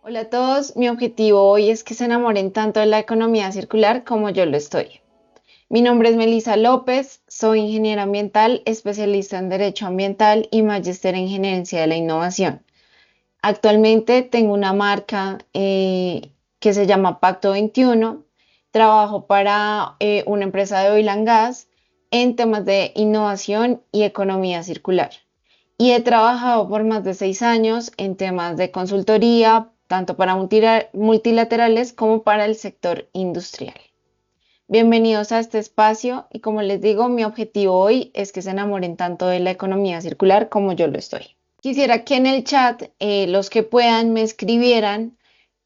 Hola a todos, mi objetivo hoy es que se enamoren tanto de la economía circular como yo lo estoy. Mi nombre es Melisa López, soy ingeniera ambiental, especialista en Derecho Ambiental y magíster en Gerencia de la Innovación. Actualmente tengo una marca que se llama Pacto 21. Trabajo para una empresa de oil and gas en temas de innovación y economía circular. Y he trabajado por más de 6 años en temas de consultoría, tanto para multilaterales como para el sector industrial. Bienvenidos a este espacio y como les digo, mi objetivo hoy es que se enamoren tanto de la economía circular como yo lo estoy. Quisiera que en el chat los que puedan me escribieran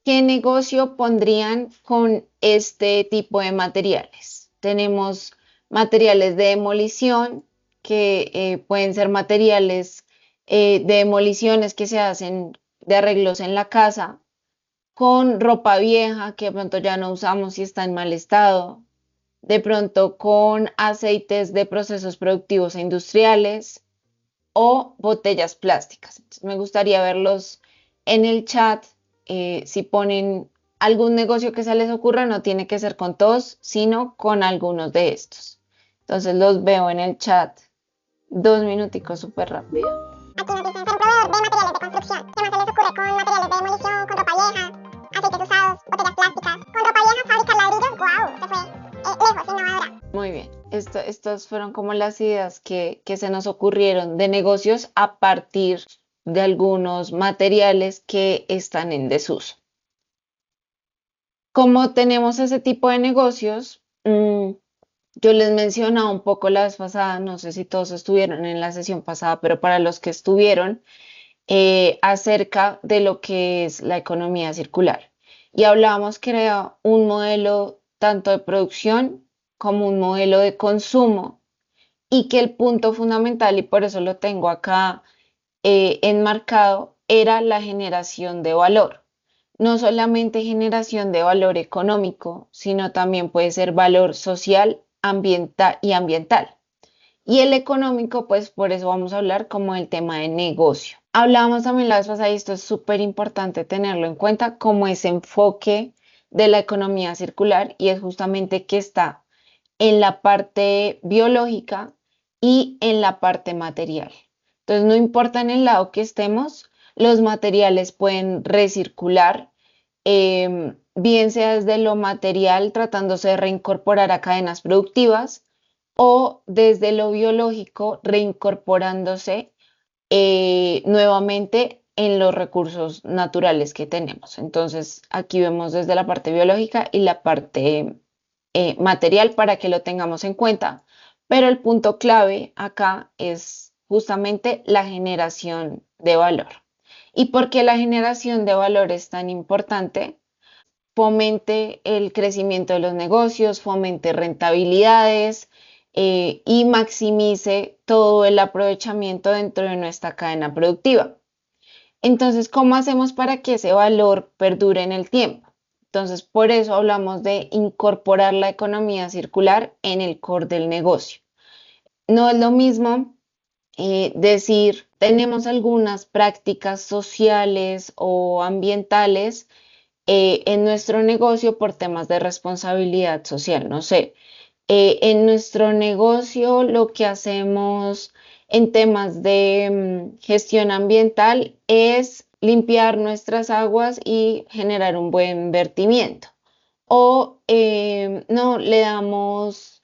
qué negocio pondrían con este tipo de materiales. Tenemos materiales de demolición que pueden ser materiales de demoliciones que se hacen de arreglos en la casa, con ropa vieja que de pronto ya no usamos y está en mal estado, de pronto con aceites de procesos productivos e industriales o botellas plásticas. Entonces, me gustaría verlos en el chat. Si ponen algún negocio que se les ocurra, no tiene que ser con todos, sino con algunos de estos. Entonces los veo en el chat. 2 minuticos súper rápido. Aquí nos dicen, ser un proveedor de materiales de construcción. ¿Qué más se les ocurre con materiales de demolición, con ropa vieja, aceites usados, botellas plásticas? Con ropa vieja fabricar ladrillos, wow, se fue lejos, innovadora. Muy bien. Estas fueron como las ideas que se nos ocurrieron de negocios a partir de algunos materiales que están en desuso. Como tenemos ese tipo de negocios, yo les mencionaba un poco la vez pasada, no sé si todos estuvieron en la sesión pasada, pero para los que estuvieron, acerca de lo que es la economía circular. Y hablábamos que era un modelo tanto de producción como un modelo de consumo y que el punto fundamental, y por eso lo tengo acá enmarcado, era la generación de valor. No solamente generación de valor económico, sino también puede ser valor social, ambiental. Y el económico, pues por eso vamos a hablar como el tema de negocio. Hablábamos también la vez pasada y esto es súper importante tenerlo en cuenta como ese enfoque de la economía circular y es justamente que está en la parte biológica y en la parte material. Entonces, no importa en el lado que estemos, los materiales pueden recircular, bien sea desde lo material tratándose de reincorporar a cadenas productivas o desde lo biológico reincorporándose nuevamente en los recursos naturales que tenemos. Entonces, aquí vemos desde la parte biológica y la parte material para que lo tengamos en cuenta. Pero el punto clave acá es justamente la generación de valor. ¿Y por qué la generación de valor es tan importante? Fomente el crecimiento de los negocios, fomente rentabilidades y maximice todo el aprovechamiento dentro de nuestra cadena productiva. Entonces, ¿cómo hacemos para que ese valor perdure en el tiempo? Entonces, por eso hablamos de incorporar la economía circular en el core del negocio. No es lo mismo decir, tenemos algunas prácticas sociales o ambientales en nuestro negocio por temas de responsabilidad social. No sé, en nuestro negocio lo que hacemos en temas de gestión ambiental es limpiar nuestras aguas y generar un buen vertimiento. O no, le damos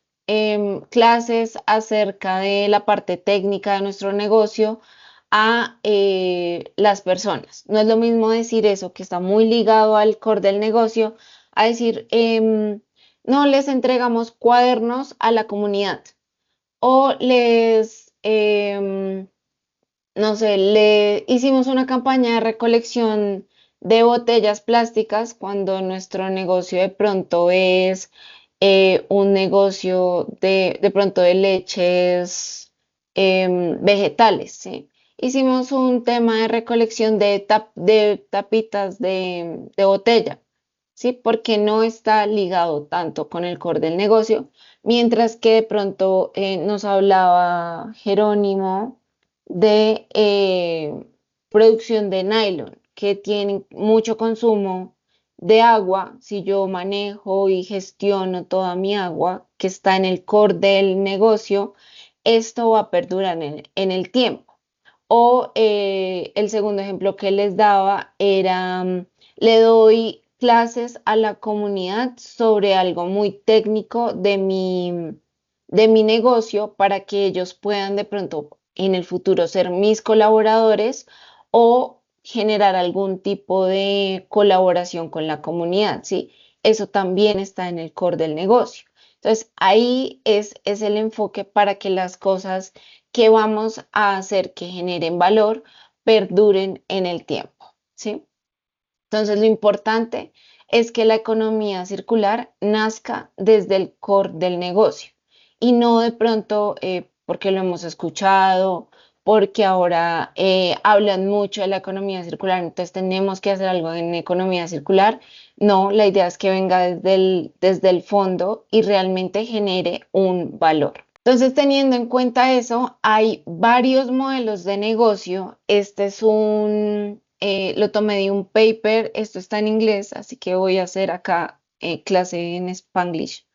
clases acerca de la parte técnica de nuestro negocio a las personas. No es lo mismo decir eso, que está muy ligado al core del negocio, a decir, no les entregamos cuadernos a la comunidad o no sé, le hicimos una campaña de recolección de botellas plásticas cuando nuestro negocio de pronto es un negocio de pronto de leches vegetales, ¿sí? Hicimos un tema de recolección de tapitas de botella, ¿sí? Porque no está ligado tanto con el core del negocio, mientras que de pronto nos hablaba Jerónimo de producción de nylon, que tienen mucho consumo de agua, si yo manejo y gestiono toda mi agua que está en el core del negocio, esto va a perdurar en el tiempo. O el segundo ejemplo que les daba era, le doy clases a la comunidad sobre algo muy técnico de mi negocio para que ellos puedan de pronto en el futuro ser mis colaboradores o generar algún tipo de colaboración con la comunidad, ¿sí? Eso también está en el core del negocio. Entonces, ahí es el enfoque para que las cosas que vamos a hacer que generen valor perduren en el tiempo, ¿sí? Entonces, lo importante es que la economía circular nazca desde el core del negocio y no de pronto porque lo hemos escuchado, porque ahora hablan mucho de la economía circular, entonces tenemos que hacer algo en economía circular. No, la idea es que venga desde el fondo y realmente genere un valor. Entonces, teniendo en cuenta eso, hay varios modelos de negocio. Este es lo tomé de un paper, esto está en inglés, así que voy a hacer acá clase en Spanglish.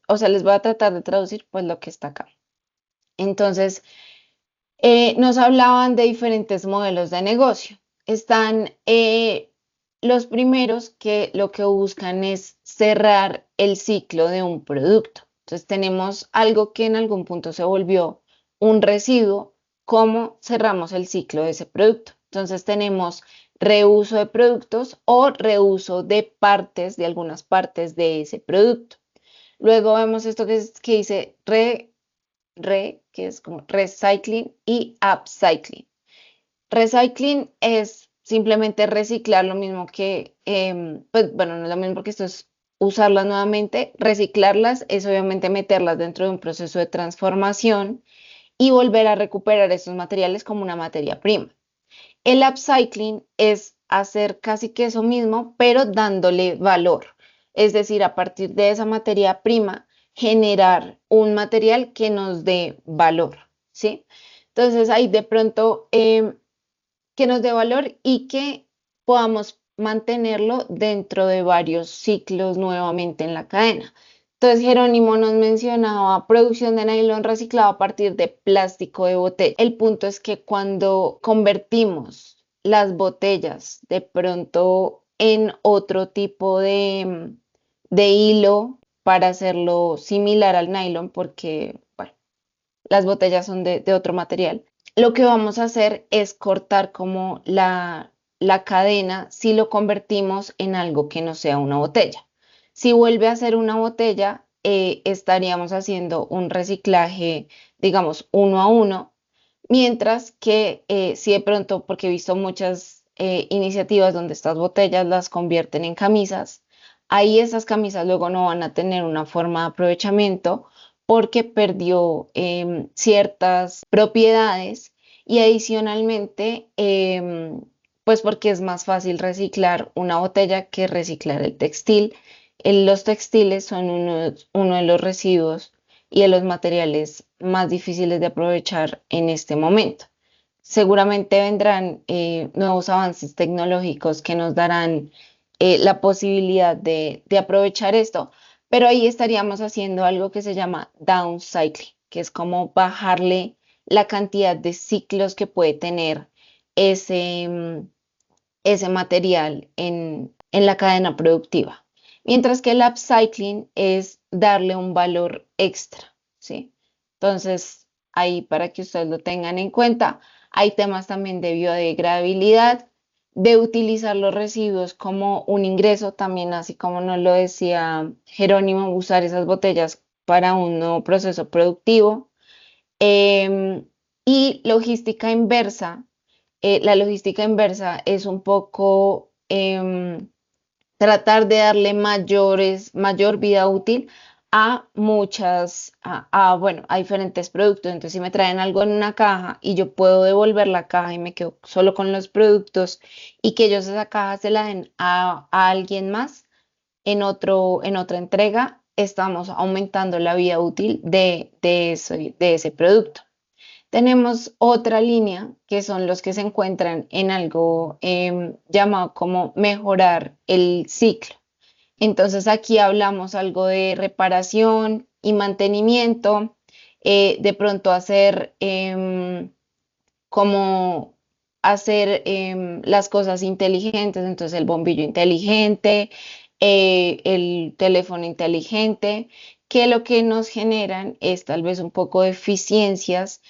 O sea, les voy a tratar de traducir pues lo que está acá. Entonces, nos hablaban de diferentes modelos de negocio. Están los primeros que lo que buscan es cerrar el ciclo de un producto. Entonces tenemos algo que en algún punto se volvió un residuo, ¿cómo cerramos el ciclo de ese producto? Entonces tenemos reuso de productos o reuso de partes, de algunas partes de ese producto. Luego vemos esto que dice que es como recycling y upcycling. Recycling es simplemente reciclar lo mismo que, pues bueno, no es lo mismo porque esto es usarlas nuevamente. Reciclarlas es obviamente meterlas dentro de un proceso de transformación y volver a recuperar esos materiales como una materia prima. El upcycling es hacer casi que eso mismo, pero dándole valor. Es decir, a partir de esa materia prima, generar un material que nos dé valor, ¿sí? Entonces, ahí de pronto que nos dé valor y que podamos mantenerlo dentro de varios ciclos nuevamente en la cadena. Entonces, Jerónimo nos mencionaba producción de nylon reciclado a partir de plástico de botella. El punto es que cuando convertimos las botellas de pronto en otro tipo de hilo para hacerlo similar al nylon, porque bueno, las botellas son de otro material, lo que vamos a hacer es cortar como la cadena si lo convertimos en algo que no sea una botella. Si vuelve a ser una botella, estaríamos haciendo un reciclaje, digamos, uno a uno, mientras que si de pronto, porque he visto muchas iniciativas donde estas botellas las convierten en camisas, ahí esas camisas luego no van a tener una forma de aprovechamiento porque perdió ciertas propiedades y adicionalmente, pues porque es más fácil reciclar una botella que reciclar el textil. Los textiles son uno de los residuos y de los materiales más difíciles de aprovechar en este momento. Seguramente vendrán nuevos avances tecnológicos que nos darán la posibilidad de aprovechar esto, pero ahí estaríamos haciendo algo que se llama downcycling, que es como bajarle la cantidad de ciclos que puede tener ese material en la cadena productiva. Mientras que el upcycling es darle un valor extra, ¿sí? Entonces, ahí para que ustedes lo tengan en cuenta, hay temas también de biodegradabilidad, de utilizar los residuos como un ingreso, también así como nos lo decía Jerónimo, usar esas botellas para un nuevo proceso productivo. Em, y logística inversa. La logística inversa es un poco tratar de darle mayor vida útil a bueno, a diferentes productos. Entonces, si me traen algo en una caja y yo puedo devolver la caja y me quedo solo con los productos y que ellos esa caja se la den a alguien más en otra entrega, estamos aumentando la vida útil de ese producto. Tenemos otra línea que son los que se encuentran en algo llamado como mejorar el ciclo. Entonces aquí hablamos algo de reparación y mantenimiento, de pronto hacer como hacer las cosas inteligentes, entonces el bombillo inteligente, el teléfono inteligente, que lo que nos generan es tal vez un poco de eficiencias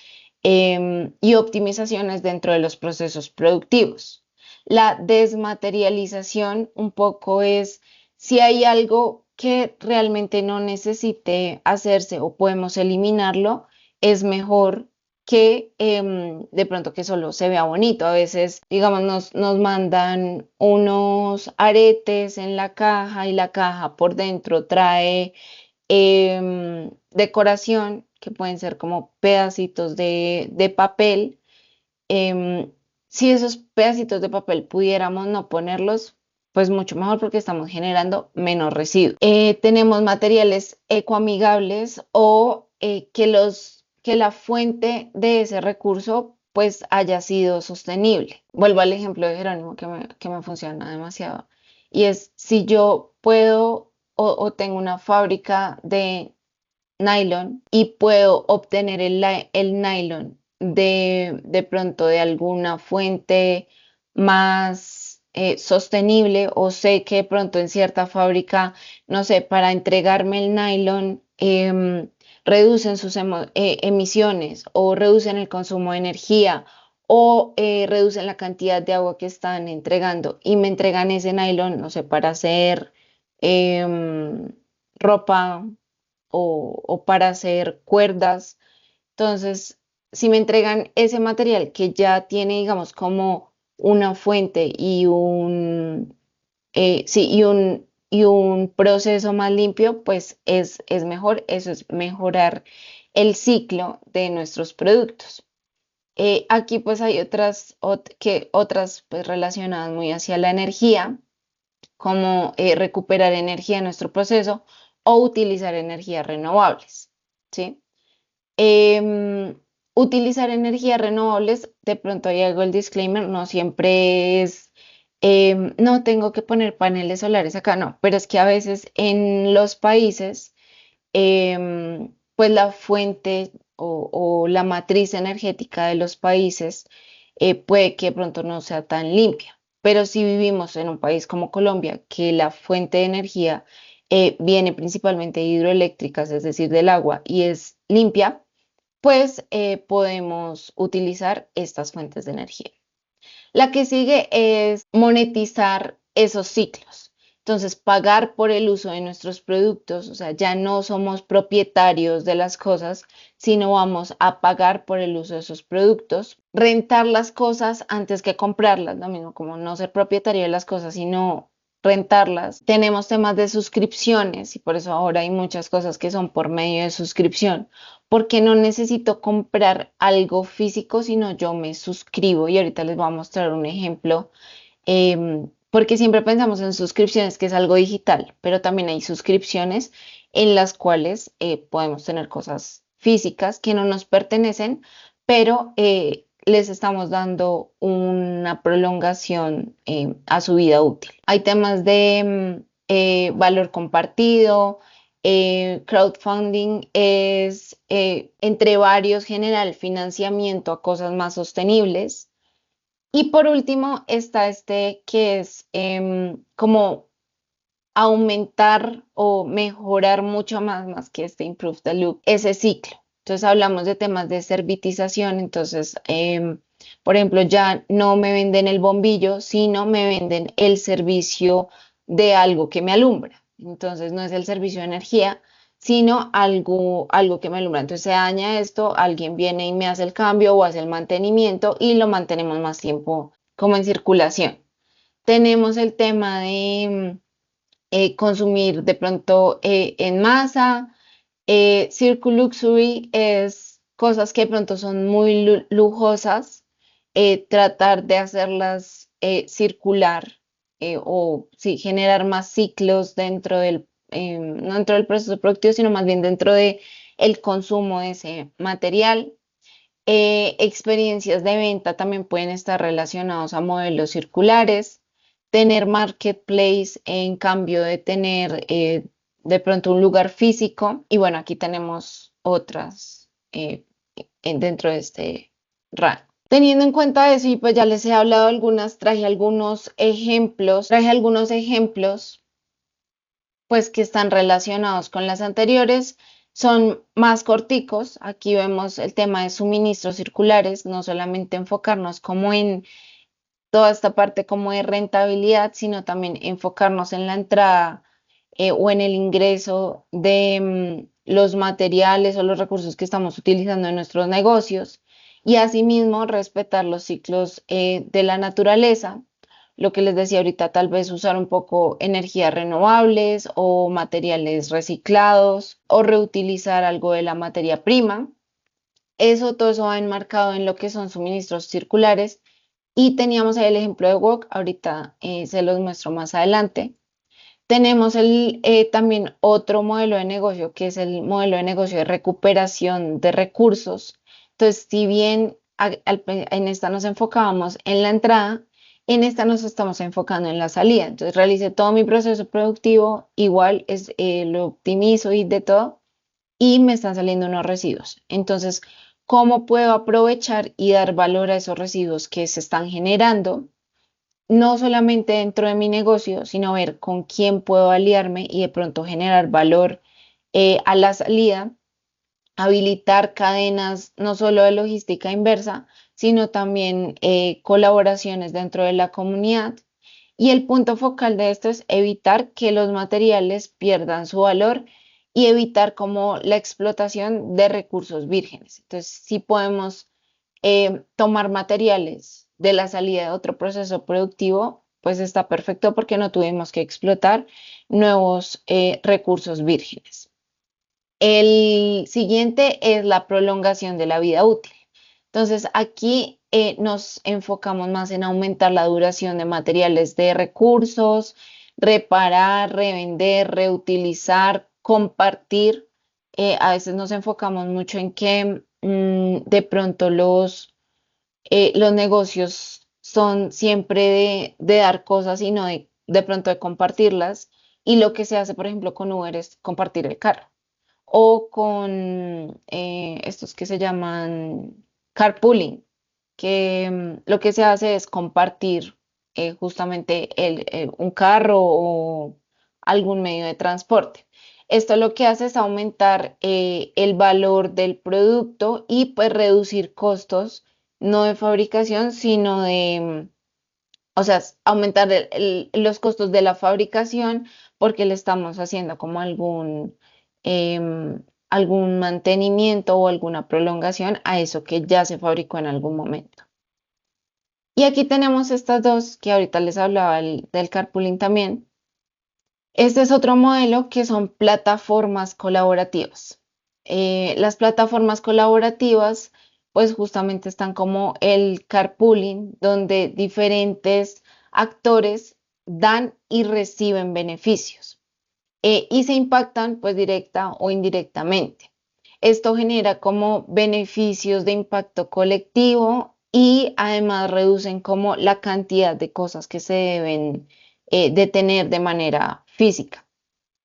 y optimizaciones dentro de los procesos productivos. La desmaterialización un poco es si hay algo que realmente no necesite hacerse o podemos eliminarlo, es mejor que de pronto que solo se vea bonito. A veces, digamos, nos mandan unos aretes en la caja y la caja por dentro trae decoración que pueden ser como pedacitos de papel. em, si esos pedacitos de papel pudiéramos no ponerlos, pues mucho mejor porque estamos generando menos residuos. Tenemos materiales ecoamigables o que la fuente de ese recurso pues haya sido sostenible. Vuelvo al ejemplo de Jerónimo que me funciona demasiado. Y es si yo puedo o tengo una fábrica de nylon y puedo obtener el nylon de pronto de alguna fuente más sostenible o sé que de pronto en cierta fábrica, no sé, para entregarme el nylon reducen sus emisiones o reducen el consumo de energía o reducen la cantidad de agua que están entregando y me entregan ese nylon, no sé, para hacer ropa o para hacer cuerdas. Entonces, si me entregan ese material que ya tiene, digamos, como una fuente y sí, y un proceso más limpio, pues es mejor. Eso es mejorar el ciclo de nuestros productos. Aquí pues hay otras pues, relacionadas muy hacia la energía, como recuperar energía en nuestro proceso o utilizar energías renovables, ¿sí? Em, Utilizar energías renovables, de pronto ahí hago el disclaimer, no siempre es, no tengo que poner paneles solares acá, no, pero es que a veces en los países, pues la fuente o la matriz energética de los países puede que de pronto no sea tan limpia. Pero si vivimos en un país como Colombia, que la fuente de energía viene principalmente de hidroeléctricas, es decir, del agua, y es limpia, pues podemos utilizar estas fuentes de energía. La que sigue es monetizar esos ciclos. Entonces, pagar por el uso de nuestros productos, o sea, ya no somos propietarios de las cosas, sino vamos a pagar por el uso de esos productos, rentar las cosas antes que comprarlas, lo mismo como no ser propietario de las cosas, sino rentarlas. Tenemos temas de suscripciones y por eso ahora hay muchas cosas que son por medio de suscripción, porque no necesito comprar algo físico, sino yo me suscribo y ahorita les voy a mostrar un ejemplo, porque siempre pensamos en suscripciones que es algo digital, pero también hay suscripciones en las cuales podemos tener cosas físicas que no nos pertenecen, pero les estamos dando una prolongación a su vida útil. Hay temas de valor compartido. Crowdfunding es, entre varios, generar financiamiento a cosas más sostenibles. Y por último está este que es como aumentar o mejorar mucho más que este improve the loop, ese ciclo. Entonces hablamos de temas de servitización, entonces, por ejemplo, ya no me venden el bombillo, sino me venden el servicio de algo que me alumbra. Entonces no es el servicio de energía, sino algo que me alumbra. Entonces se daña esto, alguien viene y me hace el cambio o hace el mantenimiento y lo mantenemos más tiempo como en circulación. Tenemos el tema de consumir de pronto en masa. Circle Luxury es cosas que de pronto son muy lujosas, tratar de hacerlas circular o sí, generar más ciclos no dentro del proceso productivo, sino más bien dentro de el consumo de ese material. Experiencias de venta también pueden estar relacionados a modelos circulares. Tener marketplace en cambio de tener de pronto un lugar físico. Y bueno, aquí tenemos otras dentro de este rango. Teniendo en cuenta eso, y pues ya les he hablado algunas, traje algunos ejemplos pues que están relacionados con las anteriores, son más corticos. Aquí vemos el tema de suministros circulares, no solamente enfocarnos como en toda esta parte como de rentabilidad, sino también enfocarnos en la entrada o en el ingreso de los materiales o los recursos que estamos utilizando en nuestros negocios y asimismo respetar los ciclos de la naturaleza. Lo que les decía ahorita, tal vez usar un poco energías renovables o materiales reciclados o reutilizar algo de la materia prima. Todo eso va enmarcado en lo que son suministros circulares y teníamos ahí el ejemplo de Wok, ahorita se los muestro más adelante. Tenemos también otro modelo de negocio, que es el modelo de negocio de recuperación de recursos. Entonces, si bien en esta nos enfocábamos en la entrada, en esta nos estamos enfocando en la salida. Entonces, realicé todo mi proceso productivo, igual lo optimizo y de todo, y me están saliendo unos residuos. Entonces, ¿cómo puedo aprovechar y dar valor a esos residuos que se están generando? No solamente dentro de mi negocio, sino ver con quién puedo aliarme y de pronto generar valor a la salida, habilitar cadenas no solo de logística inversa, sino también colaboraciones dentro de la comunidad. Y el punto focal de esto es evitar que los materiales pierdan su valor y evitar como la explotación de recursos vírgenes. Entonces, si podemos tomar materiales de la salida de otro proceso productivo, pues está perfecto porque no tuvimos que explotar nuevos recursos vírgenes. El siguiente es la prolongación de la vida útil. Entonces, aquí nos enfocamos más en aumentar la duración de materiales de recursos, reparar, revender, reutilizar, compartir. A veces nos enfocamos mucho en que de pronto los negocios son siempre de dar cosas y no de pronto de compartirlas. Y lo que se hace, por ejemplo, con Uber es compartir el carro o con estos que se llaman carpooling, que lo que se hace es compartir justamente un carro o algún medio de transporte. Esto lo que hace es aumentar el valor del producto y pues reducir costos, no de fabricación, sino o sea, aumentar los costos de la fabricación porque le estamos haciendo como algún mantenimiento o alguna prolongación a eso que ya se fabricó en algún momento. Y aquí tenemos estas dos que ahorita les hablaba del carpooling también. Este es otro modelo que son plataformas colaborativas. Las plataformas colaborativas, pues justamente están como el carpooling, donde diferentes actores dan y reciben beneficios y se impactan pues directa o indirectamente. Esto genera como beneficios de impacto colectivo y además reducen como la cantidad de cosas que se deben detener de manera física.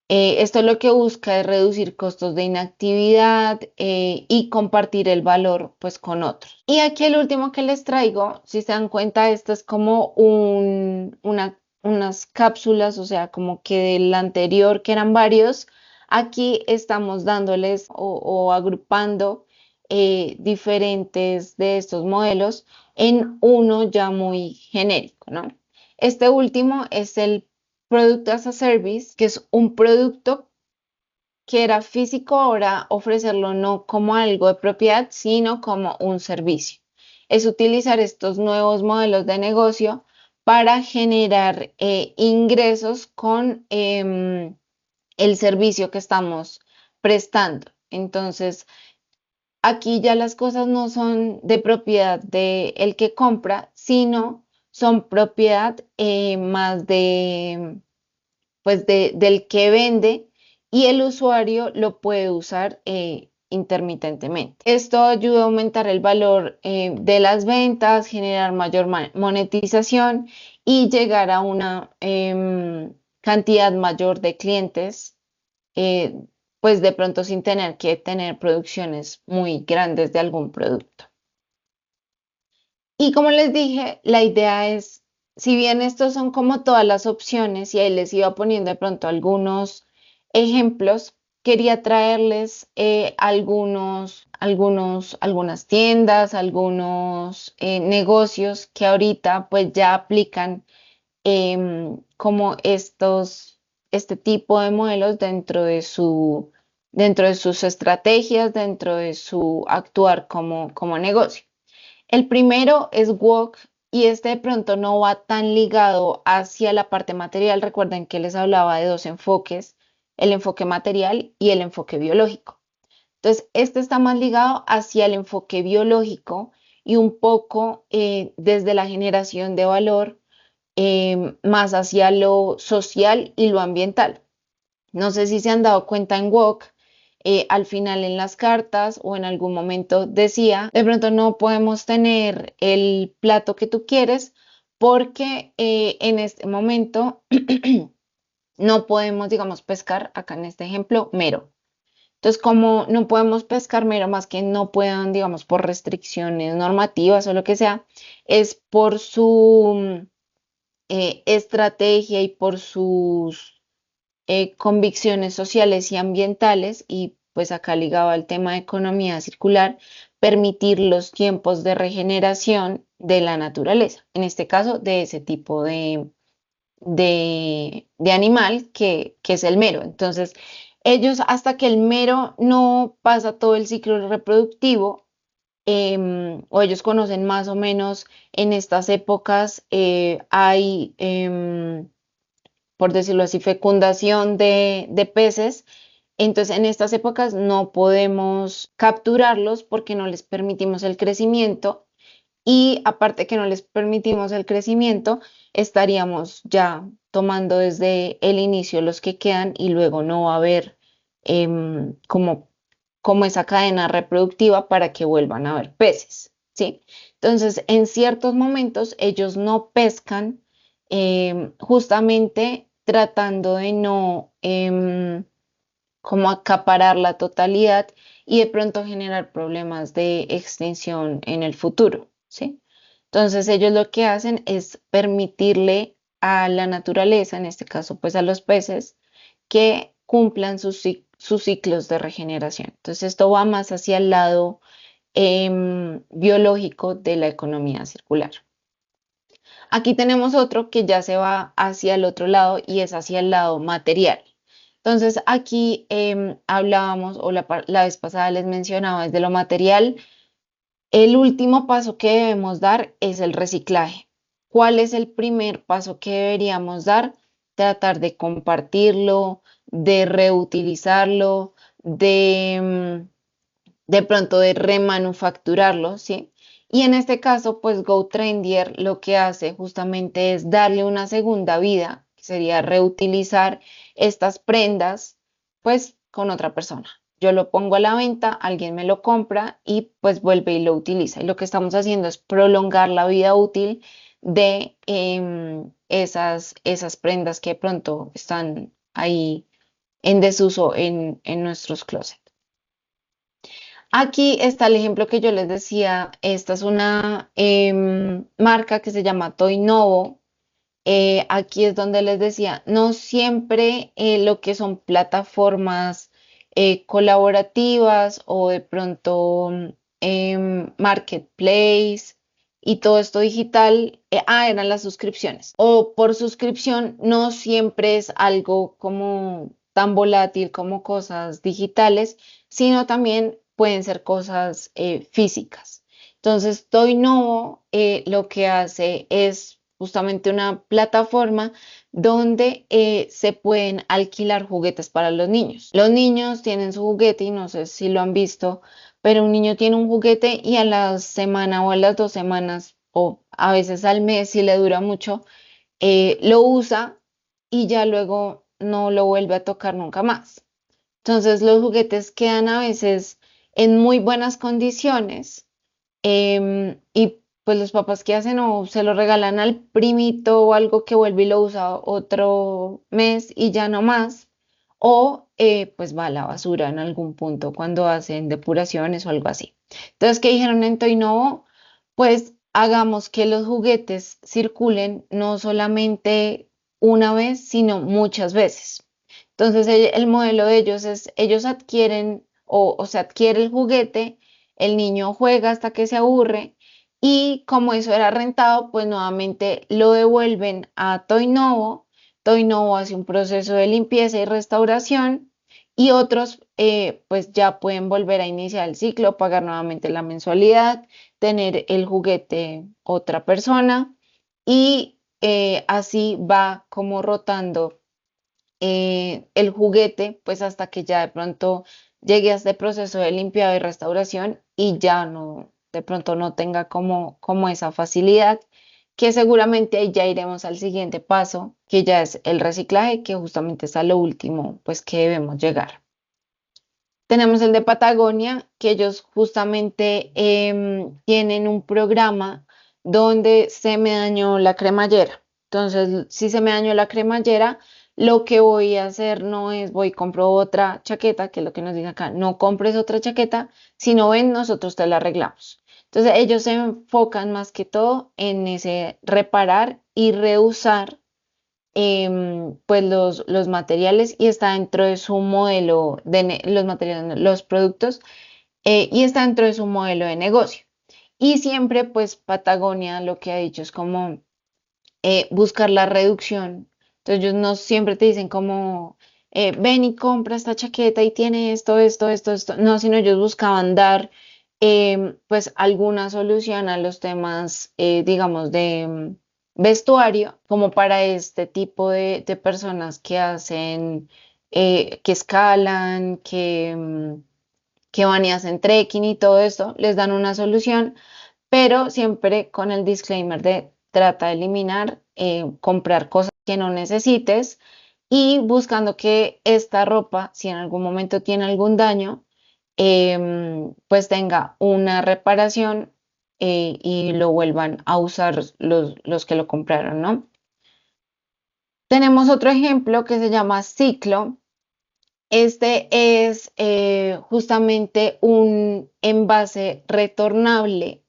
Esto lo que busca es reducir costos de inactividad y compartir el valor pues con otros. Y aquí el último que les traigo, si se dan cuenta, esto es como unas cápsulas, o sea, como que del anterior que eran varios, aquí estamos dándoles o agrupando diferentes de estos modelos en uno ya muy genérico, ¿no? Este último es el Product as a Service, que es un producto que era físico, ahora ofrecerlo no como algo de propiedad, sino como un servicio. Es utilizar estos nuevos modelos de negocio para generar ingresos con el servicio que estamos prestando. Entonces, aquí ya las cosas no son de propiedad del que compra, sino son propiedad más pues del que vende y el usuario lo puede usar intermitentemente. Esto ayuda a aumentar el valor de las ventas, generar mayor monetización y llegar a una cantidad mayor de clientes, eh, pues de pronto sin tener que tener producciones muy grandes de algún producto. Y como les dije, la idea es, si bien estos son como todas las opciones y ahí les iba poniendo de pronto algunos ejemplos, quería traerles algunas tiendas, algunos negocios que ahorita pues ya aplican como este tipo de modelos dentro de sus estrategias, dentro de su actuar como negocio. El primero es Wok y este de pronto no va tan ligado hacia la parte material. Recuerden que les hablaba de dos enfoques, el enfoque material y el enfoque biológico. Entonces, este está más ligado hacia el enfoque biológico y un poco desde la generación de valor, más hacia lo social y lo ambiental. No sé si se han dado cuenta en Wok, al final en las cartas o en algún momento decía, de pronto no podemos tener el plato que tú quieres porque en este momento no podemos, digamos, pescar, acá en este ejemplo, mero. Entonces, como no podemos pescar mero, más que no puedan, digamos, por restricciones normativas o lo que sea, es por su estrategia y por sus convicciones sociales y ambientales, y pues acá ligado al tema de economía circular, permitir los tiempos de regeneración de la naturaleza, en este caso de ese tipo de animal que es el mero. Entonces, ellos hasta que el mero no pasa todo el ciclo reproductivo, o ellos conocen más o menos en estas épocas, hay por decirlo así, fecundación de peces. Entonces, en estas épocas no podemos capturarlos porque no les permitimos el crecimiento y aparte que no les permitimos el crecimiento, estaríamos ya tomando desde el inicio los que quedan y luego no va a haber como esa cadena reproductiva para que vuelvan a haber peces, ¿sí? Entonces, en ciertos momentos ellos no pescan, justamente tratando de no como acaparar la totalidad y de pronto generar problemas de extinción en el futuro, ¿sí? Entonces ellos lo que hacen es permitirle a la naturaleza, en este caso pues a los peces, que cumplan sus ciclos de regeneración. Entonces esto va más hacia el lado biológico de la economía circular. Aquí tenemos otro que ya se va hacia el otro lado y es hacia el lado material. Entonces aquí hablábamos, o la vez pasada les mencionaba desde lo material, el último paso que debemos dar es el reciclaje. ¿Cuál es el primer paso que deberíamos dar? Tratar de compartirlo, de reutilizarlo, de pronto de remanufacturarlo, ¿sí? Y en este caso, pues GoTrendier lo que hace justamente es darle una segunda vida, que sería reutilizar estas prendas, pues con otra persona. Yo lo pongo a la venta, alguien me lo compra y pues vuelve y lo utiliza. Y lo que estamos haciendo es prolongar la vida útil de esas prendas que de pronto están ahí en desuso en nuestros closets. Aquí está el ejemplo que yo les decía. Esta es una marca que se llama Toy Novo. Aquí es donde les decía, no siempre lo que son plataformas colaborativas o de pronto marketplace y todo esto digital, eran las suscripciones. O por suscripción no siempre es algo como tan volátil como cosas digitales, sino también pueden ser cosas físicas. Entonces, Toy Novo lo que hace es justamente una plataforma donde se pueden alquilar juguetes para los niños. Los niños tienen su juguete y no sé si lo han visto, pero un niño tiene un juguete y a la semana o a las 2 semanas o a veces al mes, si le dura mucho, lo usa y ya luego no lo vuelve a tocar nunca más. Entonces los juguetes quedan a veces en muy buenas condiciones. Y pues los papás que hacen o se lo regalan al primito o algo que vuelve y lo usa otro mes y ya no más, o pues va a la basura en algún punto cuando hacen depuraciones o algo así. Entonces, ¿qué dijeron en Toinovo? Pues hagamos que los juguetes circulen no solamente una vez, sino muchas veces. Entonces, el modelo de ellos es, ellos adquieren o se adquiere el juguete, el niño juega hasta que se aburre y como eso era rentado, pues nuevamente lo devuelven a Toinovo. Toinovo hace un proceso de limpieza y restauración y otros pues ya pueden volver a iniciar el ciclo, pagar nuevamente la mensualidad, tener el juguete otra persona y así va como rotando el juguete, pues hasta que ya de pronto llegue a este proceso de limpiado y restauración y ya no, de pronto no tenga como esa facilidad, que seguramente ahí ya iremos al siguiente paso, que ya es el reciclaje, que justamente es a lo último, pues que debemos llegar. Tenemos el de Patagonia, que ellos justamente tienen un programa donde se me dañó la cremallera. Entonces, si se me dañó la cremallera, lo que voy a hacer no es voy y compro otra chaqueta, que es lo que nos dice acá, no compres otra chaqueta, sino ven, nosotros te la arreglamos. Entonces, ellos se enfocan más que todo en ese reparar y reusar pues los materiales y está dentro de su modelo los materiales, no, los productos y está dentro de su modelo de negocio. Y siempre pues Patagonia lo que ha dicho es como buscar la reducción. Entonces ellos no siempre te dicen como ven y compra esta chaqueta y tiene esto. No, sino ellos buscaban dar pues alguna solución a los temas, digamos, de vestuario, como para este tipo de personas que hacen, que escalan, que van y hacen trekking y todo esto, les dan una solución pero siempre con el disclaimer de trata de eliminar, comprar cosas que no necesites y buscando que esta ropa, si en algún momento tiene algún daño, pues tenga una reparación y lo vuelvan a usar los que lo compraron, ¿no? Tenemos otro ejemplo que se llama Ciclo. Este es justamente un envase retornable.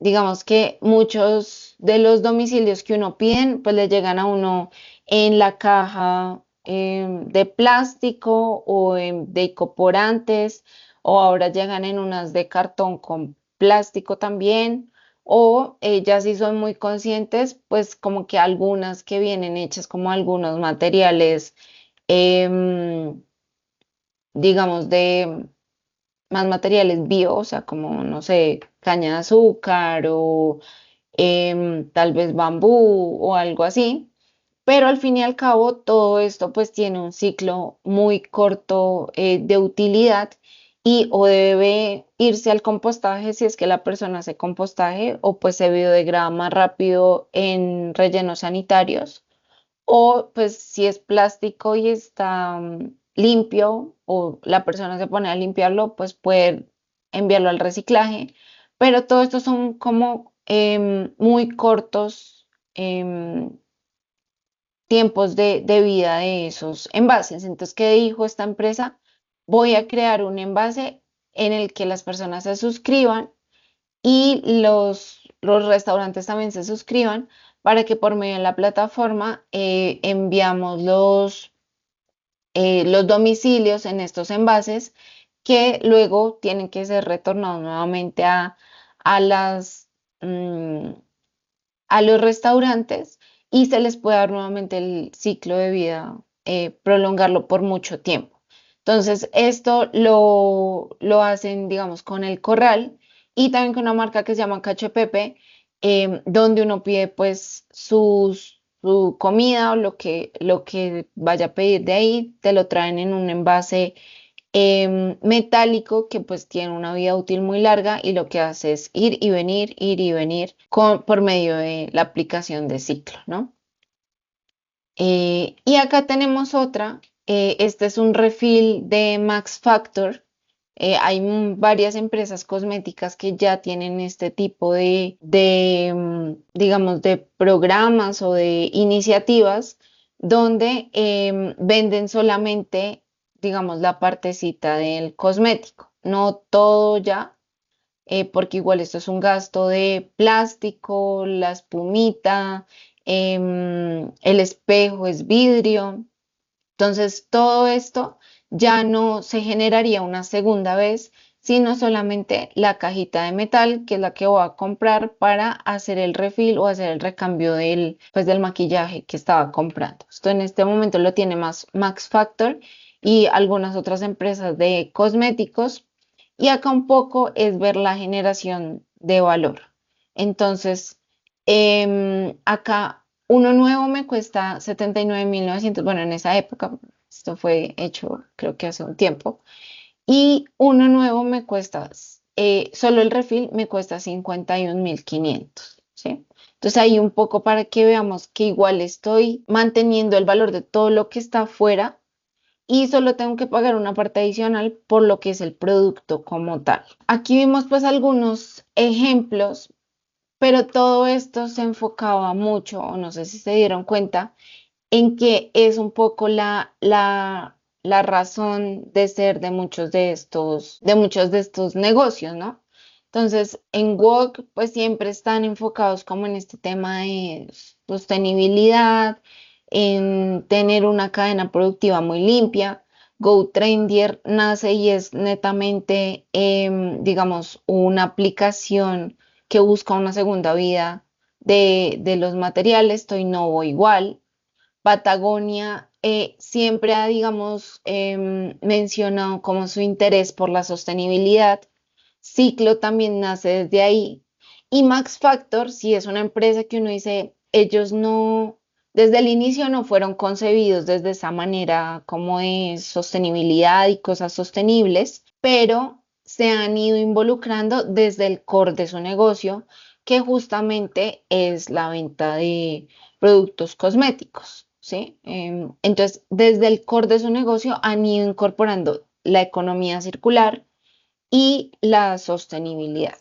Digamos que muchos de los domicilios que uno piden, pues le llegan a uno en la caja de plástico o de icoporantes, o ahora llegan en unas de cartón con plástico también, o ya si son muy conscientes, pues como que algunas que vienen hechas como algunos materiales, em, digamos, de más materiales bio, o sea, como, no sé, caña de azúcar o tal vez bambú o algo así. Pero al fin y al cabo, todo esto pues tiene un ciclo muy corto de utilidad y o debe irse al compostaje si es que la persona hace compostaje o pues se biodegrada más rápido en rellenos sanitarios o pues si es plástico y está limpio o la persona se pone a limpiarlo, pues puede enviarlo al reciclaje. Pero todo esto son como muy cortos tiempos de vida de esos envases. Entonces, ¿qué dijo esta empresa? Voy a crear un envase en el que las personas se suscriban y los restaurantes también se suscriban para que por medio de la plataforma enviamos los domicilios en estos envases que luego tienen que ser retornados nuevamente a las, mm, a los restaurantes y se les puede dar nuevamente el ciclo de vida, prolongarlo por mucho tiempo. Entonces, esto lo hacen, digamos, con el Corral y también con una marca que se llama Cacho de Pepe, donde uno pide pues su comida o lo que vaya a pedir de ahí, te lo traen en un envase metálico que pues tiene una vida útil muy larga y lo que hace es ir y venir por medio de la aplicación de ciclo, ¿no? Y acá tenemos otra, este es un refill de Max Factor, Hay varias empresas cosméticas que ya tienen este tipo digamos, de programas o de iniciativas donde venden solamente, digamos, la partecita del cosmético, no todo ya, porque igual esto es un gasto de plástico, la espumita, el espejo es vidrio. Entonces, todo esto ya no se generaría una segunda vez, sino solamente la cajita de metal, que es la que voy a comprar para hacer el refill o hacer el recambio pues, del maquillaje que estaba comprando. Esto en este momento lo tiene más Max Factor y algunas otras empresas de cosméticos. Y acá un poco es ver la generación de valor. Entonces, acá uno nuevo me cuesta 79.900, bueno, en esa época, esto fue hecho creo que hace un tiempo, y uno nuevo me cuesta, solo el refill me cuesta 51.500, ¿sí? Entonces ahí un poco para que veamos que igual estoy manteniendo el valor de todo lo que está afuera y solo tengo que pagar una parte adicional por lo que es el producto como tal. Aquí vimos pues algunos ejemplos, pero todo esto se enfocaba mucho, o no sé si se dieron cuenta, en que es un poco la razón de ser de muchos de estos negocios, ¿no? Entonces, en Wok, pues siempre están enfocados como en este tema de sostenibilidad, en tener una cadena productiva muy limpia. GoTrendier nace y es netamente, digamos, una aplicación que busca una segunda vida de los materiales. Toinovo igual. Patagonia siempre ha, digamos, mencionado como su interés por la sostenibilidad. Ciclo también nace desde ahí. Y Max Factor, sí es una empresa que uno dice, ellos no, desde el inicio no fueron concebidos desde esa manera como de sostenibilidad y cosas sostenibles, pero se han ido involucrando desde el core de su negocio, que justamente es la venta de productos cosméticos, ¿sí? Entonces, desde el core de su negocio han ido incorporando la economía circular y la sostenibilidad.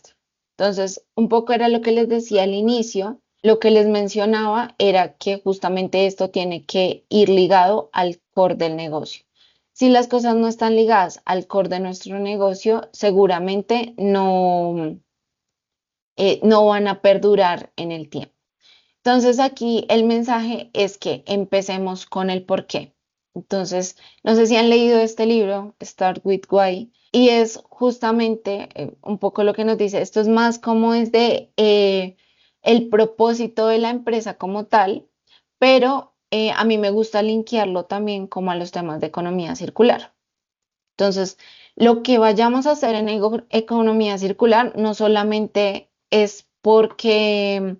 Entonces, un poco era lo que les decía al inicio, lo que les mencionaba era que justamente esto tiene que ir ligado al core del negocio. Si las cosas no están ligadas al core de nuestro negocio, seguramente no van a perdurar en el tiempo. Entonces aquí el mensaje es que empecemos con el por qué. Entonces, no sé si han leído este libro, Start with Why, y es justamente un poco lo que nos dice, esto es más como desde el propósito de la empresa como tal, pero a mí me gusta linkearlo también como a los temas de economía circular. Entonces, lo que vayamos a hacer en economía circular no solamente es porque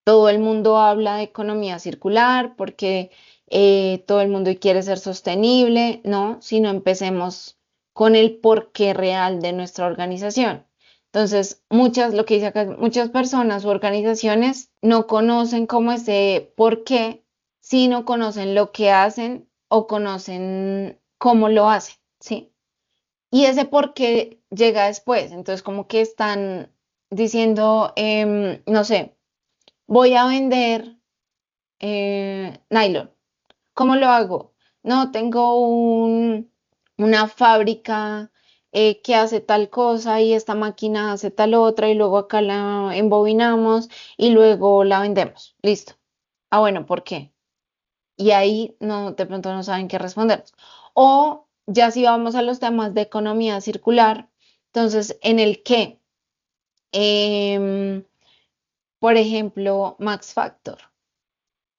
todo el mundo habla de economía circular, porque todo el mundo quiere ser sostenible, no, sino empecemos con el porqué real de nuestra organización. Entonces, lo que dice acá, muchas personas u organizaciones no conocen cómo ese porqué, sino conocen lo que hacen o conocen cómo lo hacen, ¿sí? Y ese por qué llega después. Entonces, como que están diciendo, no sé, voy a vender nylon. ¿Cómo lo hago? No, tengo una fábrica que hace tal cosa y esta máquina hace tal otra y luego acá la embobinamos y luego la vendemos. Listo. Ah, bueno, ¿por qué? Y ahí no, de pronto no saben qué responder. O ya si vamos a los temas de economía circular, entonces en el qué, em, por ejemplo, Max Factor,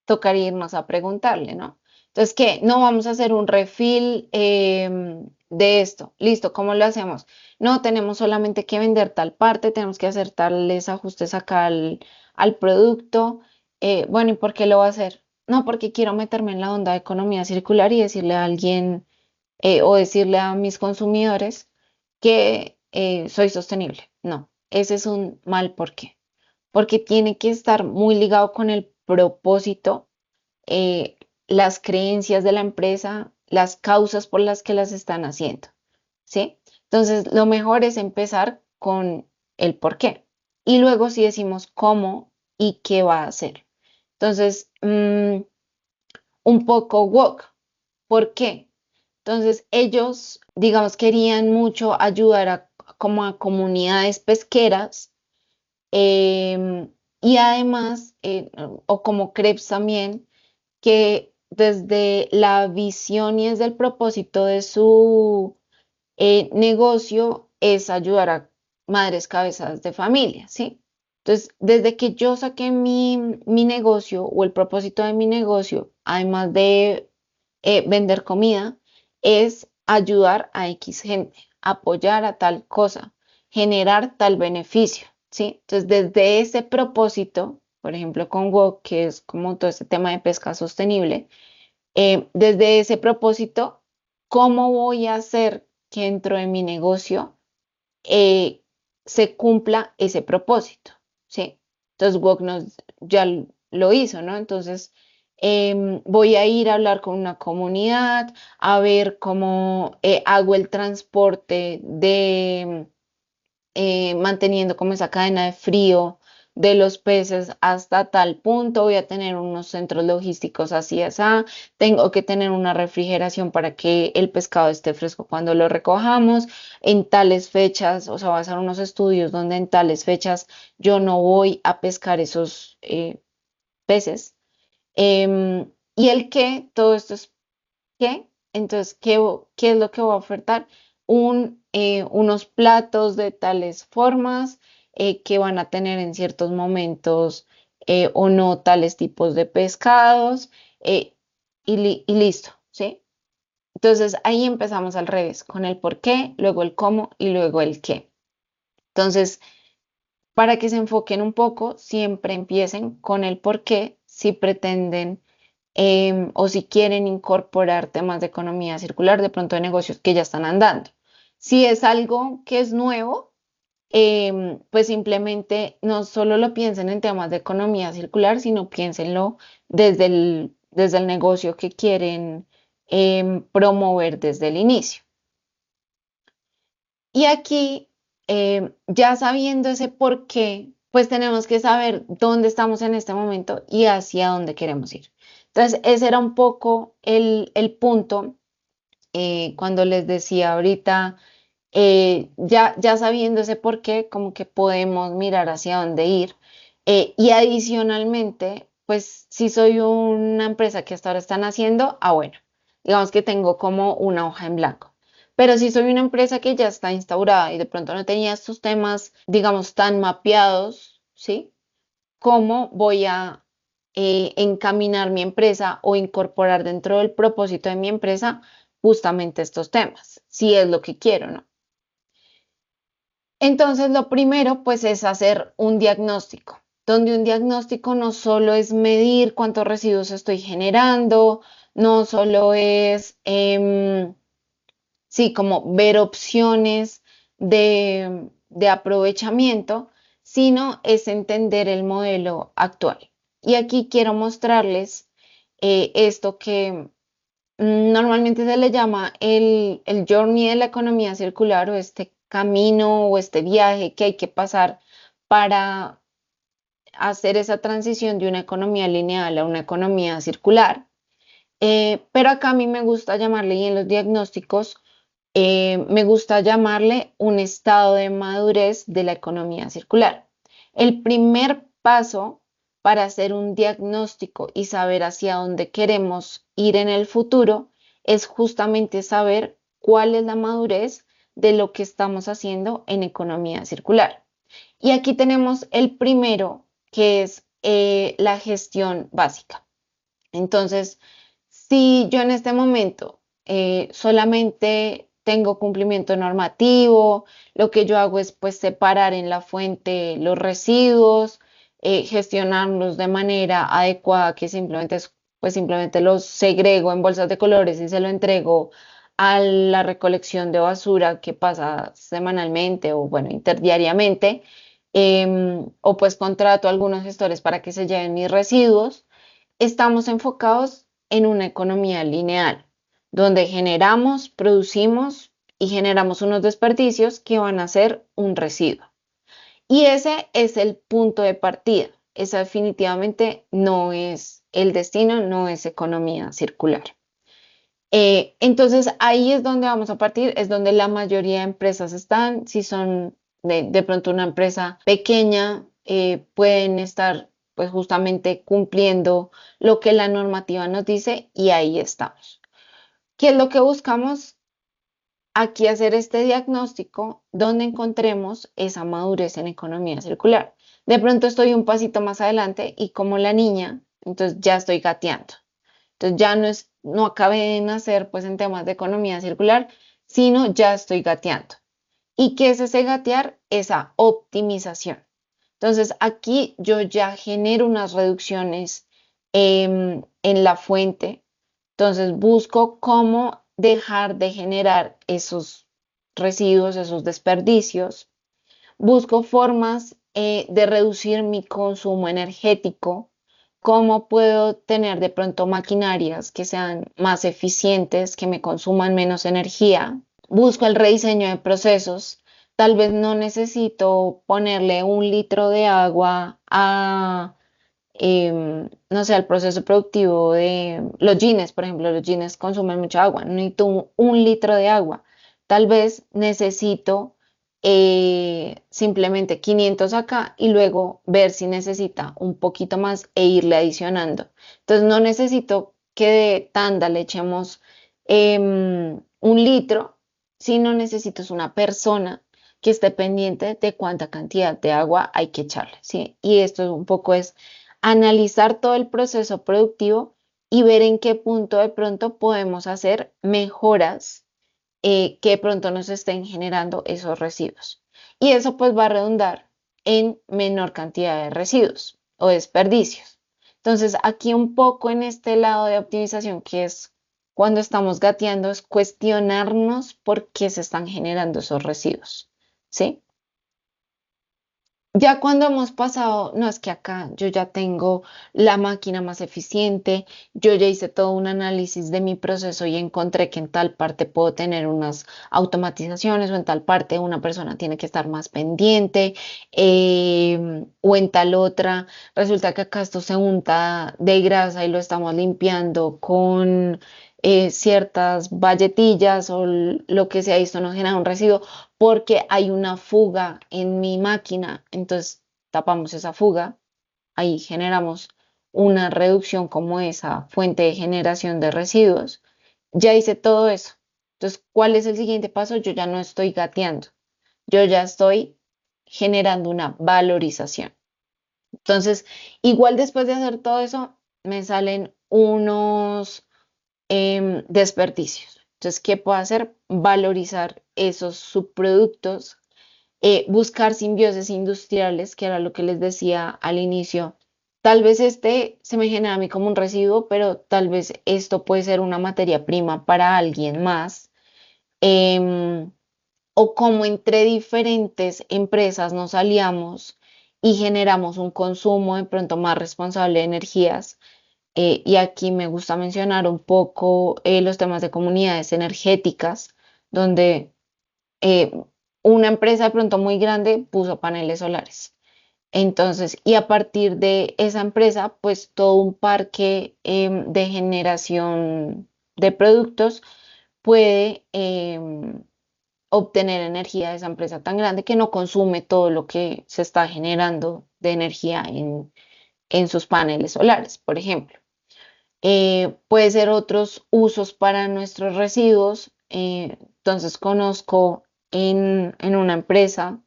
tocaría irnos a preguntarle, ¿no? Entonces, ¿qué? No vamos a hacer un refill de esto. Listo, ¿cómo lo hacemos? No, tenemos solamente que vender tal parte, tenemos que hacer tales ajustes acá al producto. Bueno, ¿y por qué lo va a hacer? No, porque quiero meterme en la onda de economía circular y decirle a alguien o decirle a mis consumidores que soy sostenible. No, ese es un mal porqué, porque tiene que estar muy ligado con el propósito, las creencias de la empresa, las causas por las que las están haciendo. ¿sí? Entonces, lo mejor es empezar con el por qué. Y luego si decimos cómo y qué va a hacer. Entonces, un poco woke. ¿Por qué? Entonces, ellos, digamos, querían mucho ayudar a, como a comunidades pesqueras y además, o como Krebs también, que desde la visión y desde el propósito de su negocio es ayudar a madres cabezas de familia, ¿sí? Entonces, desde que yo saqué mi negocio o el propósito de mi negocio, además de vender comida, es ayudar a X gente, apoyar a tal cosa, generar tal beneficio, ¿sí? Entonces, desde ese propósito, por ejemplo, con WOC, que es como todo este tema de pesca sostenible, desde ese propósito, ¿cómo voy a hacer que dentro de mi negocio se cumpla ese propósito? ¿Sí? Entonces, Wok ya lo hizo, ¿no? Entonces, voy a ir a hablar con una comunidad, a ver cómo hago el transporte de manteniendo como esa cadena de frío de los peces hasta tal punto, voy a tener unos centros logísticos así, así, tengo que tener una refrigeración para que el pescado esté fresco cuando lo recojamos, en tales fechas, o sea, va a hacer unos estudios donde en tales fechas yo no voy a pescar esos peces. Y el qué, todo esto es qué, entonces, ¿qué es lo que voy a ofertar? Unos platos de tales formas que van a tener en ciertos momentos o no tales tipos de pescados eh, y listo, ¿sí? Entonces ahí empezamos al revés, con el por qué, luego el cómo y luego el qué. Entonces, para que se enfoquen un poco, siempre empiecen con el por qué si pretenden o si quieren incorporar temas de economía circular, de pronto de negocios que ya están andando. Si es algo que es nuevo, pues simplemente no solo lo piensen en temas de economía circular, sino piénsenlo desde el negocio que quieren promover desde el inicio. Y aquí, ya sabiendo ese por qué, pues tenemos que saber dónde estamos en este momento y hacia dónde queremos ir. Entonces, ese era un poco el punto cuando les decía ahorita, ya sabiendo ese por qué, como que podemos mirar hacia dónde ir. Y adicionalmente, pues si soy una empresa que hasta ahora están haciendo, bueno, digamos que tengo como una hoja en blanco. Pero si soy una empresa que ya está instaurada y de pronto no tenía estos temas, digamos, tan mapeados, ¿sí? ¿Cómo voy a encaminar mi empresa o incorporar dentro del propósito de mi empresa justamente estos temas, si es lo que quiero, ¿no? Entonces, lo primero, pues, es hacer un diagnóstico, donde un diagnóstico no solo es medir cuántos residuos estoy generando, no solo es, sí, como ver opciones de aprovechamiento, sino es entender el modelo actual. Y aquí quiero mostrarles esto que normalmente se le llama el journey de la economía circular o este camino o este viaje que hay que pasar para hacer esa transición de una economía lineal a una economía circular. Pero acá a mí me gusta llamarle, y en los diagnósticos, me gusta llamarle un estado de madurez de la economía circular. El primer paso para hacer un diagnóstico y saber hacia dónde queremos ir en el futuro es justamente saber cuál es la madurez de lo que estamos haciendo en economía circular. Y aquí tenemos el primero, que es la gestión básica. Entonces, si yo en este momento solamente tengo cumplimiento normativo, lo que yo hago es pues separar en la fuente los residuos, gestionarlos de manera adecuada, que simplemente pues simplemente los segrego en bolsas de colores y se lo entrego a la recolección de basura que pasa semanalmente o bueno, interdiariamente, o pues contrato a algunos gestores para que se lleven mis residuos. Estamos enfocados en una economía lineal, donde generamos, producimos y generamos unos desperdicios que van a ser un residuo. Y ese es el punto de partida. Esa definitivamente no es el destino, no es economía circular. Entonces ahí es donde vamos a partir, es donde la mayoría de empresas están. Si son de pronto una empresa pequeña, pueden estar pues justamente cumpliendo lo que la normativa nos dice y ahí estamos. ¿Qué es lo que buscamos? Aquí hacer este diagnóstico donde encontremos esa madurez en economía circular. De pronto estoy un pasito más adelante y como la niña, entonces ya estoy gateando. Entonces ya no acabé de nacer pues en temas de economía circular, sino ya estoy gateando. ¿Y qué es ese gatear? Esa optimización. Entonces aquí yo ya genero unas reducciones en la fuente. Entonces busco cómo dejar de generar esos residuos, esos desperdicios. Busco formas de reducir mi consumo energético. ¿Cómo puedo tener de pronto maquinarias que sean más eficientes, que me consuman menos energía? Busco el rediseño de procesos. Tal vez no necesito ponerle 1 litro de agua a, no sé, al proceso productivo de los jeans, por ejemplo. Los jeans consumen mucha agua. No necesito 1 litro de agua. Tal vez necesito simplemente 500 acá y luego ver si necesita un poquito más e irle adicionando. Entonces no necesito que de tanda le echemos 1 litro, si no necesito es una persona que esté pendiente de cuánta cantidad de agua hay que echarle, ¿sí? Y esto un poco es analizar todo el proceso productivo y ver en qué punto de pronto podemos hacer mejoras que de pronto nos estén generando esos residuos. Y eso pues va a redundar en menor cantidad de residuos o desperdicios. Entonces, aquí un poco en este lado de optimización, que es cuando estamos gateando, es cuestionarnos por qué se están generando esos residuos, ¿sí? Ya cuando hemos pasado, no es que acá yo ya tengo la máquina más eficiente, yo ya hice todo un análisis de mi proceso y encontré que en tal parte puedo tener unas automatizaciones o en tal parte una persona tiene que estar más pendiente o en tal otra resulta que acá esto se unta de grasa y lo estamos limpiando con ciertas valletillas o lo que sea, y esto nos genera un residuo porque hay una fuga en mi máquina, entonces tapamos esa fuga, ahí generamos una reducción como esa fuente de generación de residuos. Ya hice todo eso. Entonces, ¿cuál es el siguiente paso? Yo ya no estoy gateando, yo ya estoy generando una valorización. Entonces, igual después de hacer todo eso, me salen unos desperdicios. Entonces, ¿qué puedo hacer? Valorizar esos subproductos, buscar simbiosis industriales, que era lo que les decía al inicio. Tal vez este se me genera a mí como un residuo, pero tal vez esto puede ser una materia prima para alguien más. Em, o como entre diferentes empresas nos aliamos y generamos un consumo de pronto más responsable de energías. Y aquí me gusta mencionar un poco los temas de comunidades energéticas, donde eh, una empresa de pronto muy grande puso paneles solares. Entonces, y a partir de esa empresa, pues todo un parque de generación de productos puede obtener energía de esa empresa tan grande que no consume todo lo que se está generando de energía en sus paneles solares, por ejemplo. Puede ser otros usos para nuestros residuos. Entonces conozco en una empresa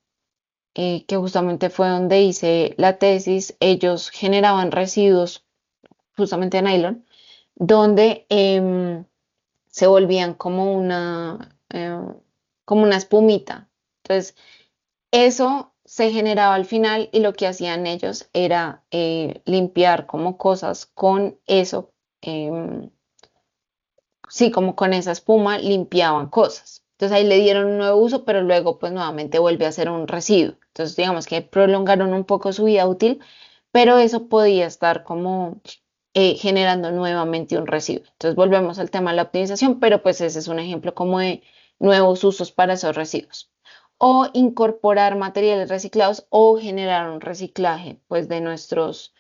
que justamente fue donde hice la tesis, ellos generaban residuos justamente de nylon, donde se volvían como una espumita. Entonces, eso se generaba al final y lo que hacían ellos era limpiar como cosas con eso. Sí, como con esa espuma limpiaban cosas. Entonces ahí le dieron un nuevo uso, pero luego pues nuevamente vuelve a ser un residuo. Entonces digamos que prolongaron un poco su vida útil, pero eso podía estar como generando nuevamente un residuo. Entonces volvemos al tema de la optimización, pero pues ese es un ejemplo como de nuevos usos para esos residuos. O incorporar materiales reciclados o generar un reciclaje pues, de nuestros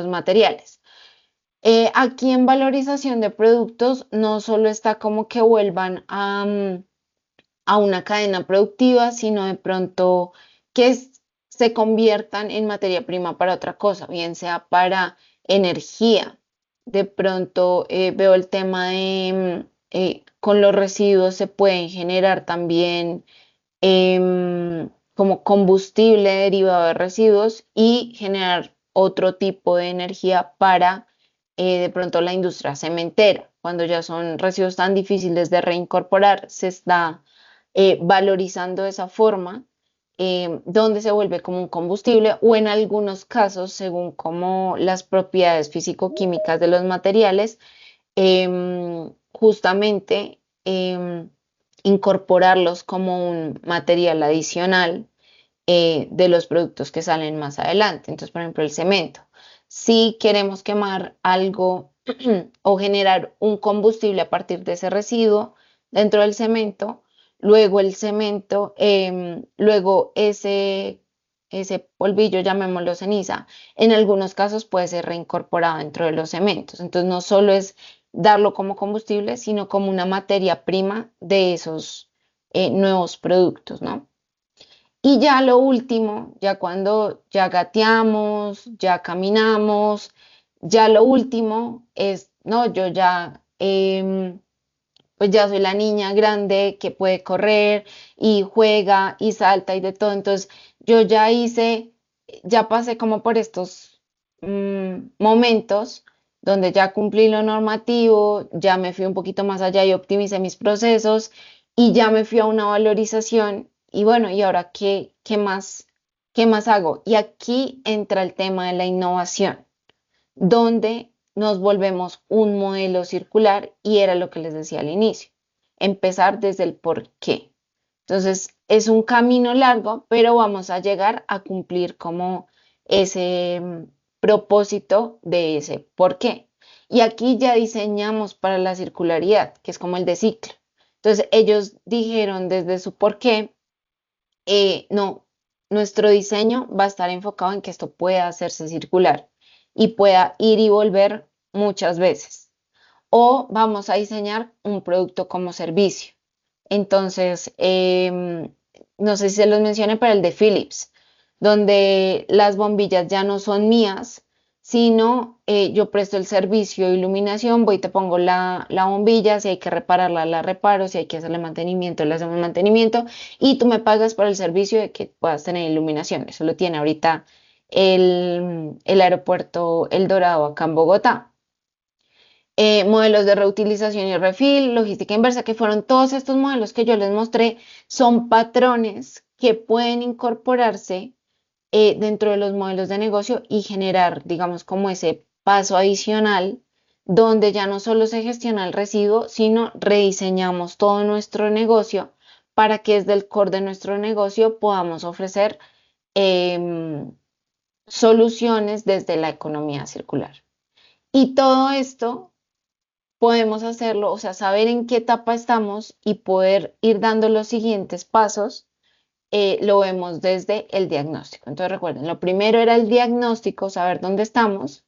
materiales. Aquí en valorización de productos no solo está como que vuelvan a una cadena productiva, sino de pronto que se conviertan en materia prima para otra cosa, bien sea para energía. De pronto veo el tema de con los residuos se pueden generar también como combustible derivado de residuos y generar otro tipo de energía para de pronto la industria cementera. Cuando ya son residuos tan difíciles de reincorporar, se está valorizando de esa forma, donde se vuelve como un combustible o en algunos casos, según como las propiedades físico-químicas de los materiales, justamente incorporarlos como un material adicional de los productos que salen más adelante. Entonces, por ejemplo, el cemento. Si queremos quemar algo o generar un combustible a partir de ese residuo dentro del cemento, luego el cemento, luego ese polvillo, llamémoslo ceniza, en algunos casos puede ser reincorporado dentro de los cementos. Entonces, no solo es darlo como combustible, sino como una materia prima de esos nuevos productos, ¿no? Y ya lo último, ya cuando ya gateamos, ya caminamos, ya lo último es, no, yo ya, pues ya soy la niña grande que puede correr y juega y salta y de todo. Entonces, yo ya hice, ya pasé como por estos momentos donde ya cumplí lo normativo, ya me fui un poquito más allá y optimicé mis procesos y ya me fui a una valorización y bueno, ¿y ahora qué más hago? Y aquí entra el tema de la innovación, donde nos volvemos un modelo circular y era lo que les decía al inicio, empezar desde el por qué. Entonces, es un camino largo, pero vamos a llegar a cumplir como ese propósito de ese por qué. Y aquí ya diseñamos para la circularidad, que es como el de ciclo. Entonces, ellos dijeron desde su por qué no, nuestro diseño va a estar enfocado en que esto pueda hacerse circular y pueda ir y volver muchas veces. O vamos a diseñar un producto como servicio. Entonces, no sé si se los mencioné, pero el de Philips, donde las bombillas ya no son mías, sino yo presto el servicio de iluminación, voy y te pongo la bombilla, si hay que repararla, la reparo, si hay que hacerle mantenimiento, le hacemos mantenimiento y tú me pagas por el servicio de que puedas tener iluminación. Eso lo tiene ahorita el aeropuerto El Dorado acá en Bogotá. Modelos de reutilización y refill, logística inversa, que fueron todos estos modelos que yo les mostré, son patrones que pueden incorporarse dentro de los modelos de negocio y generar, digamos, como ese paso adicional donde ya no solo se gestiona el residuo, sino rediseñamos todo nuestro negocio para que desde el core de nuestro negocio podamos ofrecer em, soluciones desde la economía circular. Y todo esto podemos hacerlo, o sea, saber en qué etapa estamos y poder ir dando los siguientes pasos, lo vemos desde el diagnóstico. Entonces recuerden, lo primero era el diagnóstico, saber dónde estamos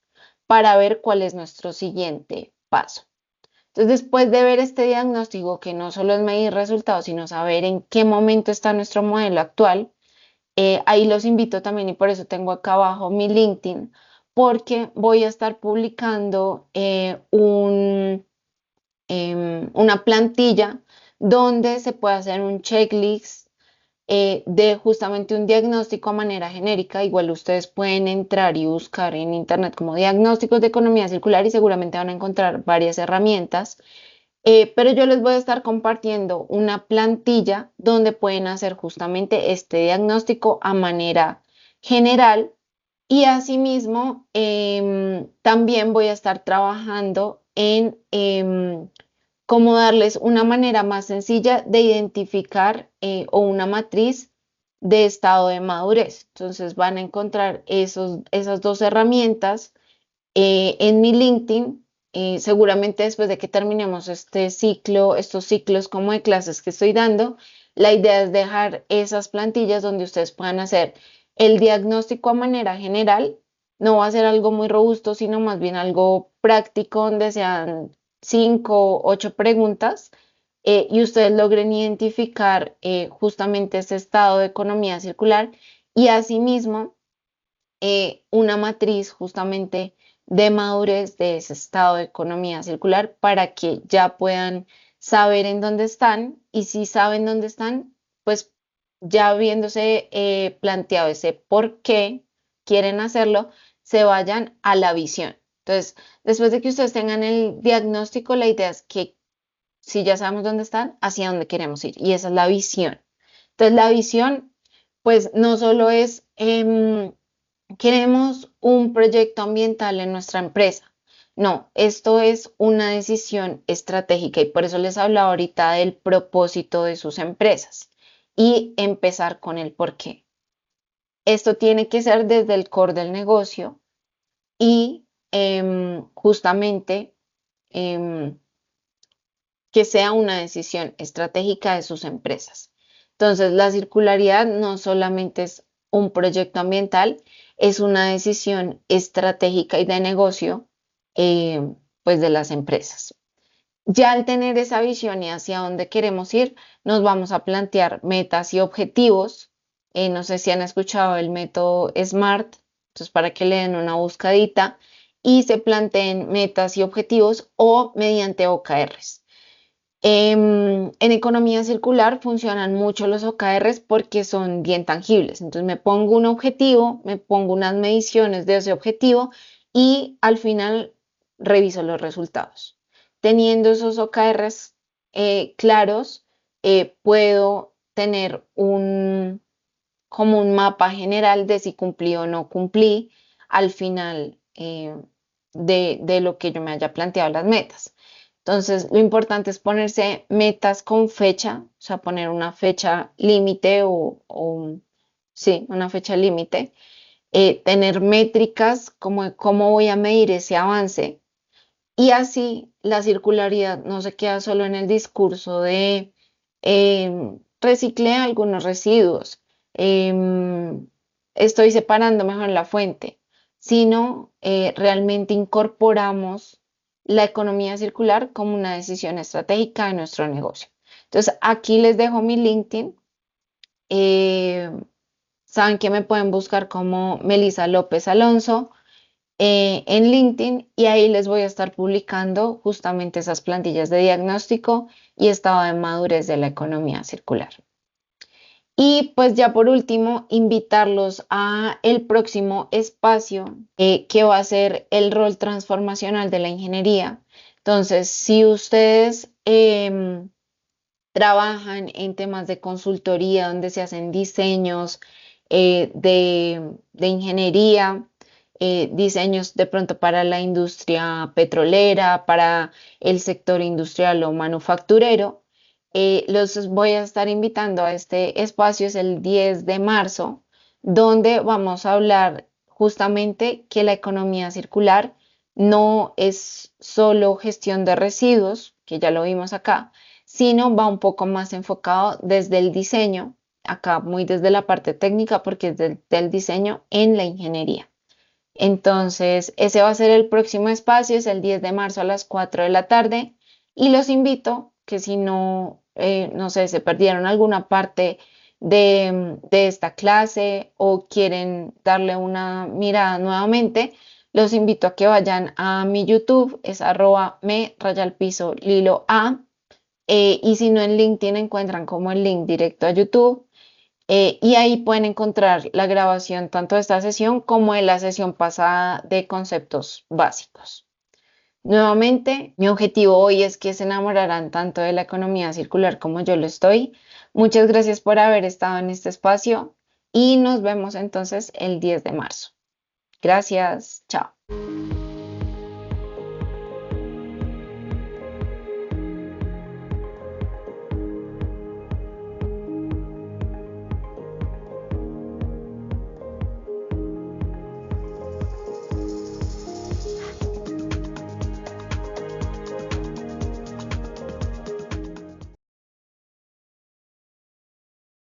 para ver cuál es nuestro siguiente paso. Entonces, después de ver este diagnóstico, que no solo es medir resultados, sino saber en qué momento está nuestro modelo actual, ahí los invito también y por eso tengo acá abajo mi LinkedIn, porque voy a estar publicando una plantilla donde se puede hacer un checklist de justamente un diagnóstico a manera genérica. Igual ustedes pueden entrar y buscar en internet como diagnósticos de economía circular y seguramente van a encontrar varias herramientas. Pero yo les voy a estar compartiendo una plantilla donde pueden hacer justamente este diagnóstico a manera general y asimismo también voy a estar trabajando en cómo darles una manera más sencilla de identificar o una matriz de estado de madurez. Entonces van a encontrar esas dos herramientas en mi LinkedIn seguramente después de que terminemos este ciclo, estos ciclos como de clases que estoy dando, la idea es dejar esas plantillas donde ustedes puedan hacer el diagnóstico a manera general. No va a ser algo muy robusto, sino más bien algo práctico, donde sean 5 u 8 preguntas y ustedes logren identificar justamente ese estado de economía circular y asimismo una matriz justamente de madurez de ese estado de economía circular para que ya puedan saber en dónde están y si saben dónde están, pues ya habiéndose planteado ese por qué quieren hacerlo, se vayan a la visión. Entonces, después de que ustedes tengan el diagnóstico, la idea es que si ya sabemos dónde están, hacia dónde queremos ir. Y esa es la visión. Entonces, la visión, pues no solo es, queremos un proyecto ambiental en nuestra empresa. No, esto es una decisión estratégica y por eso les hablaba ahorita del propósito de sus empresas y empezar con el por qué. Esto tiene que ser desde el core del negocio y justamente em, que sea una decisión estratégica de sus empresas. Entonces, la circularidad no solamente es un proyecto ambiental, es una decisión estratégica y de negocio, eh, pues de las empresas. Ya al tener esa visión y hacia dónde queremos ir, nos vamos a plantear metas y objetivos. No sé si han escuchado el método SMART, entonces para que le den una buscadita y se planteen metas y objetivos o mediante OKRs. En economía circular funcionan mucho los OKRs porque son bien tangibles. Entonces me pongo un objetivo, me pongo unas mediciones de ese objetivo y al final reviso los resultados. Teniendo esos OKRs claros, puedo tener como un mapa general de si cumplí o no cumplí al final de lo que yo me haya planteado las metas. Entonces, lo importante es ponerse metas con fecha, o sea, poner una fecha límite sí, una fecha límite, tener métricas como de cómo voy a medir ese avance y así la circularidad no se queda solo en el discurso de reciclé algunos residuos, em, estoy separando mejor la fuente, sino realmente incorporamos la economía circular como una decisión estratégica de nuestro negocio. Entonces, aquí les dejo mi LinkedIn. eh, Saben que me pueden buscar como Melisa López Alonso en LinkedIn y ahí les voy a estar publicando justamente esas plantillas de diagnóstico y estado de madurez de la economía circular. Y pues ya por último, invitarlos a el próximo espacio que va a ser el rol transformacional de la ingeniería. Entonces, si ustedes trabajan en temas de consultoría donde se hacen diseños de ingeniería, diseños de pronto para la industria petrolera, para el sector industrial o manufacturero. Los voy a estar invitando a este espacio, es el 10 de marzo, donde vamos a hablar justamente que la economía circular no es solo gestión de residuos, que ya lo vimos acá, sino va un poco más enfocado desde el diseño, acá muy desde la parte técnica, porque es del diseño en la ingeniería. Entonces, ese va a ser el próximo espacio, es el 10 de marzo a las 4 de la tarde y los invito que si no, no sé, se perdieron alguna parte de esta clase o quieren darle una mirada nuevamente, los invito a que vayan a mi YouTube, es @me_Lilo A y si no en LinkedIn encuentran como el link directo a YouTube y ahí pueden encontrar la grabación tanto de esta sesión como de la sesión pasada de conceptos básicos. Nuevamente, mi objetivo hoy es que se enamorarán tanto de la economía circular como yo lo estoy. Muchas gracias por haber estado en este espacio y nos vemos entonces el 10 de marzo. Gracias, chao.